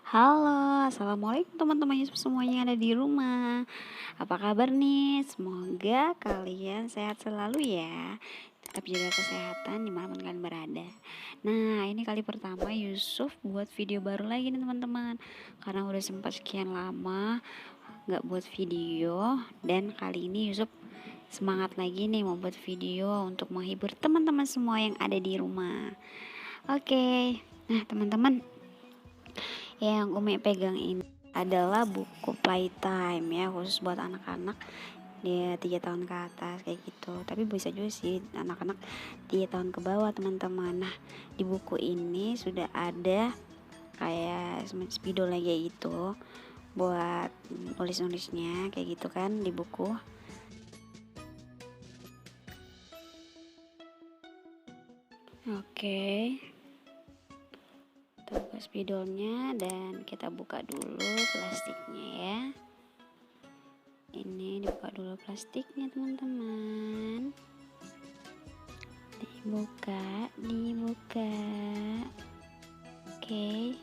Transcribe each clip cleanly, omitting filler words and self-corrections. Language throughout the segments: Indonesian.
Halo, assalamualaikum teman-teman Yusuf semuanya yang ada di rumah. Apa kabar nih? Semoga kalian sehat selalu ya. Tetap jaga kesehatan dimanapun kalian berada. Nah, ini kali pertama Yusuf buat video baru lagi nih teman-teman. Karena udah sempat sekian lama nggak buat video, dan kali ini Yusuf semangat lagi nih mau buat video untuk menghibur teman-teman semua yang ada di rumah. Oke, nah teman-teman, yang Umi pegang ini adalah buku playtime ya, khusus buat anak-anak dia 3 tahun ke atas kayak gitu, tapi bisa juga sih anak-anak 3 tahun ke bawah teman-teman. Nah, di buku ini sudah ada kayak spidol kayak gitu buat nulis-nulisnya kayak gitu kan di buku. Oke, kita buka spidolnya dan kita buka dulu plastiknya ya. Ini dibuka dulu plastiknya teman-teman. Dibuka. Oke,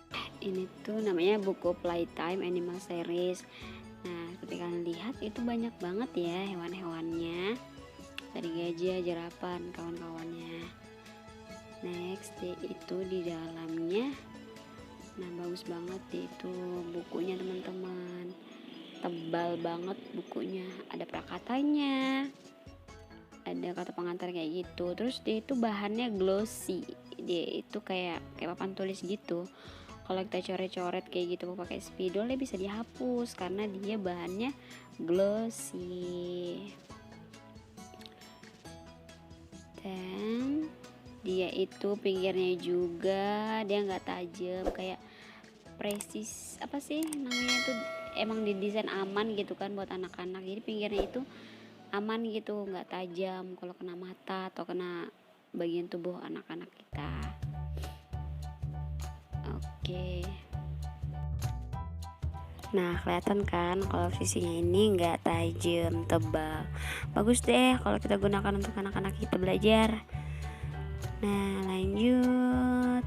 ini tuh namanya buku Playtime Animal Series. Nah, seperti kalian lihat itu banyak banget ya hewan-hewannya, dari gajah, jerapah, kawan-kawannya. Next itu di dalamnya, nah bagus banget itu bukunya teman-teman, tebal banget bukunya, ada prakatanya, ada kata pengantar kayak gitu. Terus dia itu bahannya glossy, dia itu kayak papan tulis gitu. Kalau kita coret-coret kayak gitu pakai spidol dia bisa dihapus karena dia bahannya glossy. Dan dia itu pinggirnya juga dia nggak tajam, kayak presis apa sih namanya itu, emang didesain aman gitu kan buat anak-anak. Jadi pinggirnya itu aman gitu, nggak tajam kalau kena mata atau kena bagian tubuh anak-anak kita. Oke, nah kelihatan kan kalau sisinya ini nggak tajam, tebal, bagus deh kalau kita gunakan untuk anak-anak kita belajar. Nah, lanjut.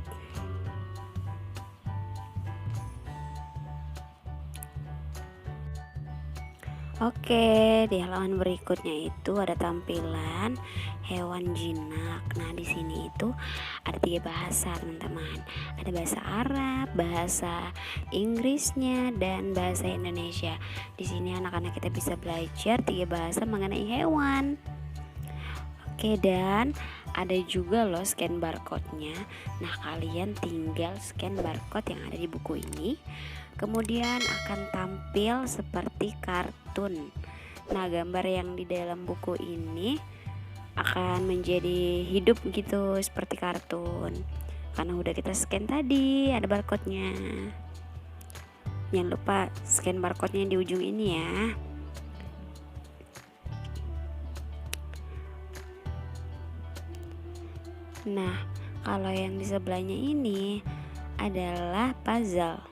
Oke, di halaman berikutnya itu ada tampilan hewan jinak. Nah, di sini itu ada 3 bahasa, teman-teman. Ada bahasa Arab, bahasa Inggrisnya, dan bahasa Indonesia. Di sini anak-anak kita bisa belajar 3 bahasa mengenai hewan. Oke, dan ada juga loh scan barcode-nya. Nah, kalian tinggal scan barcode yang ada di buku ini, kemudian akan tampil seperti kartun. Nah, gambar yang di dalam buku ini akan menjadi hidup gitu seperti kartun, karena udah kita scan tadi, ada barcode-nya. Jangan lupa scan barcode-nya di ujung ini ya. Nah, kalau yang di sebelahnya ini adalah puzzle.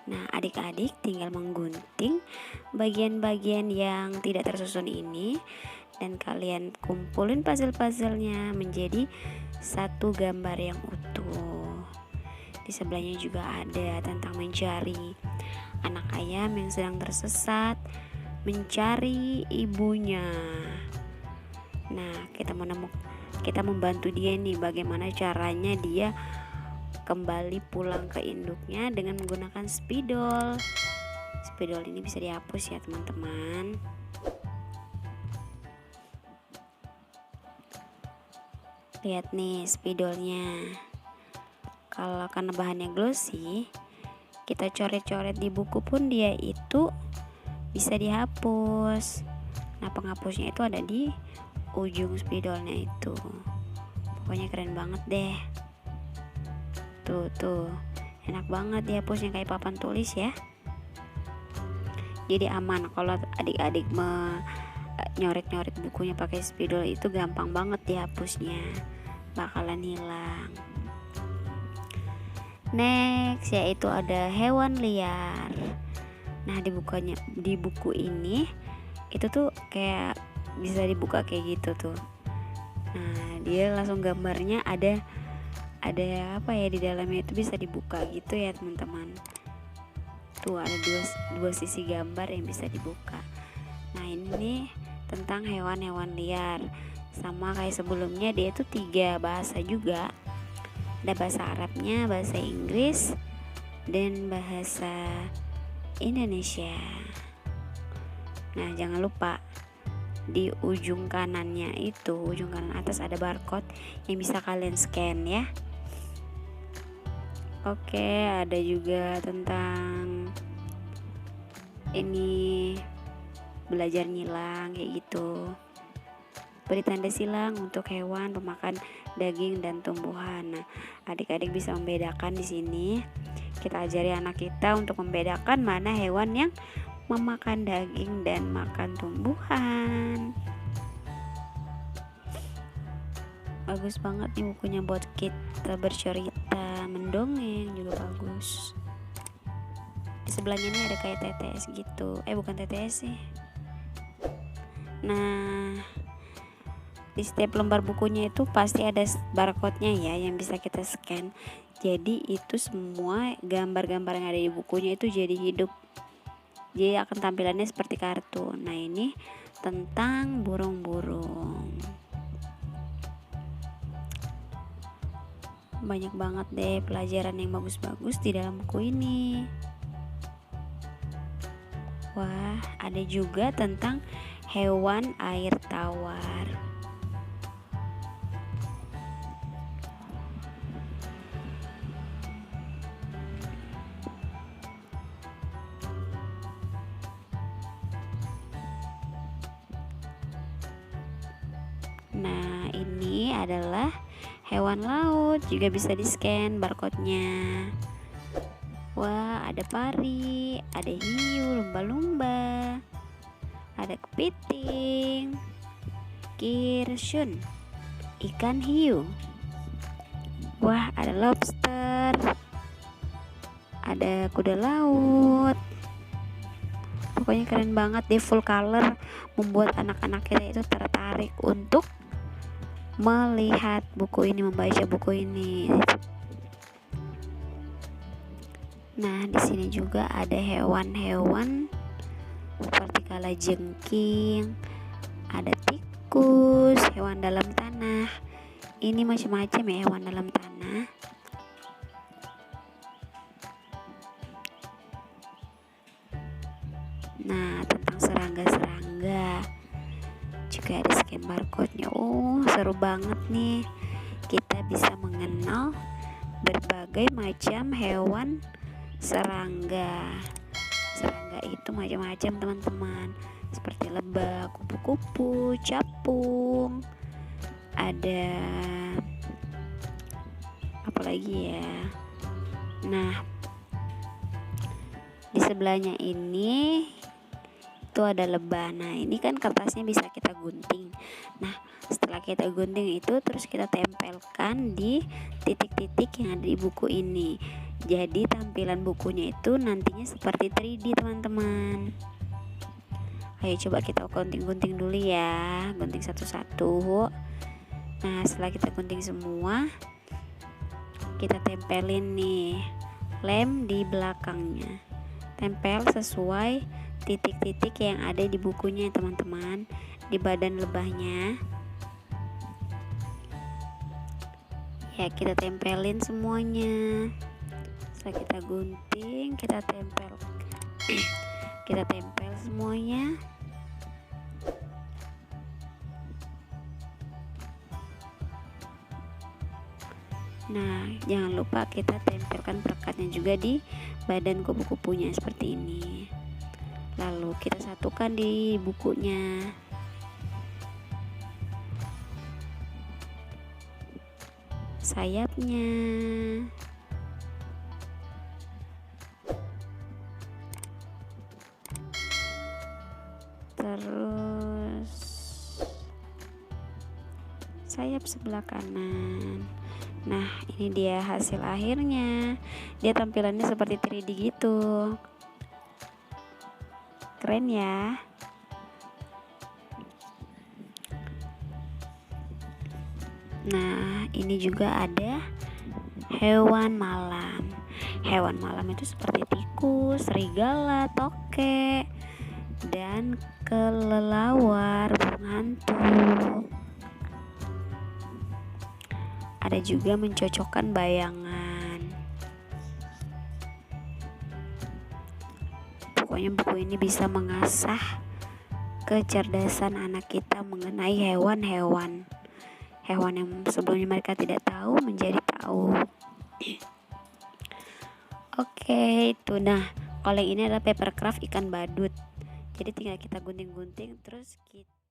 Nah, adik-adik tinggal menggunting bagian-bagian yang tidak tersusun ini dan kalian kumpulin puzzle-puzzlenya menjadi satu gambar yang utuh. Di sebelahnya juga ada tentang mencari anak ayam yang sedang tersesat, mencari ibunya. Nah, kita membantu dia nih, bagaimana caranya dia kembali pulang ke induknya dengan menggunakan spidol. Spidol ini bisa dihapus ya teman-teman. Lihat nih spidolnya. Kalau karena bahannya glossy, kita coret-coret di buku pun dia itu bisa dihapus. Nah, penghapusnya itu ada di ujung spidolnya itu. Pokoknya keren banget deh. Tuh, enak banget dihapusnya kayak papan tulis ya. Jadi aman kalau adik-adik nyoret-nyoret bukunya pakai spidol, itu gampang banget dihapusnya, bakalan hilang. Next yaitu ada hewan liar. Nah, di buku ini itu tuh kayak bisa dibuka kayak gitu tuh. Nah, dia langsung gambarnya ada apa ya di dalamnya, itu bisa dibuka gitu ya teman-teman. tuh ada dua sisi gambar yang bisa dibuka. Nah ini nih tentang hewan-hewan liar, sama kayak sebelumnya dia itu 3 bahasa juga, ada bahasa Arabnya, bahasa Inggris, dan bahasa Indonesia. Nah jangan lupa di ujung kanannya itu, ujung kanan atas ada barcode yang bisa kalian scan ya. Oke, ada juga tentang ini belajar nyilang kayak gitu. Beri tanda silang untuk hewan pemakan daging dan tumbuhan. Nah, adik-adik bisa membedakan di sini. Kita ajari anak kita untuk membedakan mana hewan yang memakan daging dan makan tumbuhan. Bagus banget nih bukunya buat kita bercerita, mendongeng juga bagus. Di sebelahnya nih ada kayak TTS gitu. Bukan TTS sih. Nah, di setiap lembar bukunya itu pasti ada barcode-nya ya yang bisa kita scan. Jadi itu semua gambar-gambar yang ada di bukunya itu jadi hidup. Jadi akan tampilannya seperti kartun. Nah, ini tentang burung-burung. Banyak banget deh pelajaran yang bagus-bagus di dalam buku ini. Wah, ada juga tentang hewan air tawar. Nah, ini adalah hewan laut, juga bisa di-scan barcode-nya. Wah, ada pari, ada hiu, lumba-lumba, ada kepiting, kirsun, ikan hiu. Wah, ada lobster, ada kuda laut. Pokoknya keren banget deh, full color, membuat anak-anak kita itu tertarik untuk melihat buku ini, membaca buku ini. Nah, di sini juga ada hewan-hewan seperti kalajengking, ada tikus, hewan dalam tanah. Ini macam-macam ya hewan dalam tanah. Nah, tentang serangga-serangga juga ada scan barcode-nya. Seru banget nih. Kita bisa mengenal berbagai macam hewan serangga. Serangga itu macam-macam teman-teman, seperti lebah, kupu-kupu, capung, ada apa lagi ya. Nah, di sebelahnya ini itu ada lebah. Nah, ini kan kertasnya bisa kita gunting. Nah, setelah kita gunting itu terus kita tempelkan di titik-titik yang ada di buku ini. Jadi tampilan bukunya itu nantinya seperti 3D teman-teman. Ayo coba kita gunting-gunting dulu ya, gunting satu-satu. Nah, setelah kita gunting semua, kita tempelin nih lem di belakangnya. Tempel sesuai titik-titik yang ada di bukunya teman-teman, di badan lebahnya. Ya, kita tempelin semuanya. Setelah kita gunting, kita tempel semuanya. Nah, jangan lupa kita tempelkan pelekatnya juga di badan kupu-kupunya seperti ini. Lalu kita satukan di bukunya. Sayapnya. Terus sayap sebelah kanan. Nah, ini dia hasil akhirnya. Dia tampilannya seperti 3D gitu. Keren ya. Nah, ini juga ada hewan malam. Hewan malam itu seperti tikus, serigala, tokek, dan kelelawar, burung hantu. Ada juga mencocokkan bayangan. Pokoknya buku ini bisa mengasah kecerdasan anak kita mengenai hewan-hewan yang sebelumnya mereka tidak tahu menjadi tahu. Oke, itu. Nah, kalau yang ini adalah papercraft ikan badut. Jadi tinggal kita gunting-gunting terus kita